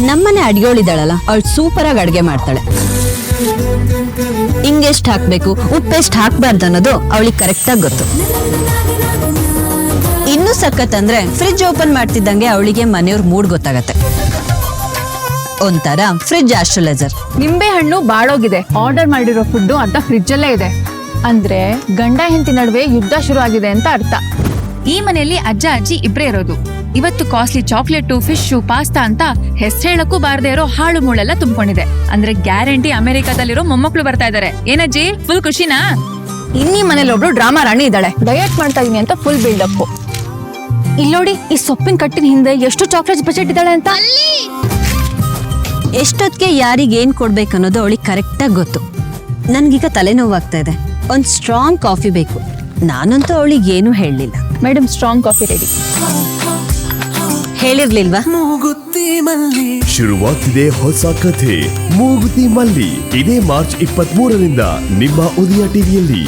ನಮ್ಮನೆ ಅಡಿಗೆಳಿದಾಳಲ್ಲ, ಅವಳು ಸೂಪರ್ ಆಗಿ ಅಡ್ಗೆ ಮಾಡ್ತಾಳೆ. ಹಿಂಗೆಷ್ಟ್ ಹಾಕ್ಬೇಕು, ಉಪ್ಪೆಷ್ಟ್ ಹಾಕ್ಬಾರ್ದು ಅನ್ನೋದು ಅವಳಿಗೆ ಕರೆಕ್ಟ್ ಆಗಿ ಗೊತ್ತು. ಇನ್ನು ಸಖತ್ ಅಂದ್ರೆ ಫ್ರಿಡ್ಜ್ ಓಪನ್ ಮಾಡ್ತಿದ್ದಂಗೆ ಅವಳಿಗೆ ಮನೆಯವ್ರ ಮೂಡ್ ಗೊತ್ತಾಗತ್ತೆ. ಒಂಥರ ಫ್ರಿಡ್ಜ್ ಆಸ್ಟ್ರಲೈಸರ್. ನಿಂಬೆ ಹಣ್ಣು ಬಾಳೋಗಿದೆ, ಆರ್ಡರ್ ಮಾಡಿರೋ ಫುಡ್ ಅಂತ ಫ್ರಿಡ್ಜ್ ಅಲ್ಲೇ ಇದೆ ಅಂದ್ರೆ ಗಂಡ ಹೆಂಡತಿ ನಡುವೆ ಯುದ್ಧ ಶುರು ಆಗಿದೆ ಅಂತ ಅರ್ಥ. ಈ ಮನೆಯಲ್ಲಿ ಅಜ್ಜ ಅಜ್ಜಿ ಇಬ್ರೇ ಇರೋದು. ಇವತ್ತು ಕಾಸ್ಟ್ಲಿ ಚಾಕ್ಲೇಟು, ಫಿಶು, ಪಾಸ್ತಾ ಅಂತ ಹೆಸರು ಹೇಳಕ್ಕೂ ಬಾರದೇ ಇರೋ ಹಾಳು ಮೂಳೆಲ್ಲ ತುಂಬಿಕೊಂಡಿದೆ. ಅಂದ್ರೆ ಗ್ಯಾರಂಟಿ ಅಮೆರಿಕಾದಲ್ಲಿರೋ ಮೊಮ್ಮಕ್ಳು ಬರ್ತಾ ಇದಾರೆ. ಏನಜ್ಜಿ, ಫುಲ್ ಖುಷಿನಾ? ಇನ್ನೀ ಮನೇಲಿ ಒಬ್ಳು ಡ್ರಾಮಾ ರಾಣಿ ಇದ್ದಾಳೆ, ಡಯಟ್ ಮಾಡ್ತಾ ಇದೀನಿ ಅಂತ ಫುಲ್ ಬಿಲ್ಡಪ್. ಇಲ್ಲೋಡಿ, ಈ ಸೊಪ್ಪಿನ ಕಟ್ಟಿನ ಹಿಂದೆ ಎಷ್ಟು ಚಾಕ್ಲೇಟ್ ಬಜೆಟ್ ಇದ್ದಾಳೆ ಅಂತ. ಎಷ್ಟೊತ್ತಿಗೆ ಯಾರಿಗೆ ಏನ್ ಕೊಡ್ಬೇಕನ್ನೋದು ಅವಳಿಗೆ ಕರೆಕ್ಟ್ ಆಗಿ ಗೊತ್ತು. ನನ್ಗೀಗ ತಲೆನೋವಾಗ್ತಾ ಇದೆ, ಒಂದ್ ಸ್ಟ್ರಾಂಗ್ ಕಾಫಿ ಬೇಕು. ನಾನಂತೂ ಅವಳಿಗೆ ಏನು ಹೇಳಲಿಲ್ಲ. Madam, strong coffee ready. ಹೇಳಿರ್ಲಿಲ್ವಾ? ಶುರುವಾಗ್ತಿದೆ ಹೊಸ ಕಥೆ ಮೂಗುತಿ ಮಲ್ಲಿ. ಇದೇ ಮಾರ್ಚ್ 23ರಿಂದ ನಿಮ್ಮ ಉದಯ ಟಿವಿಯಲ್ಲಿ.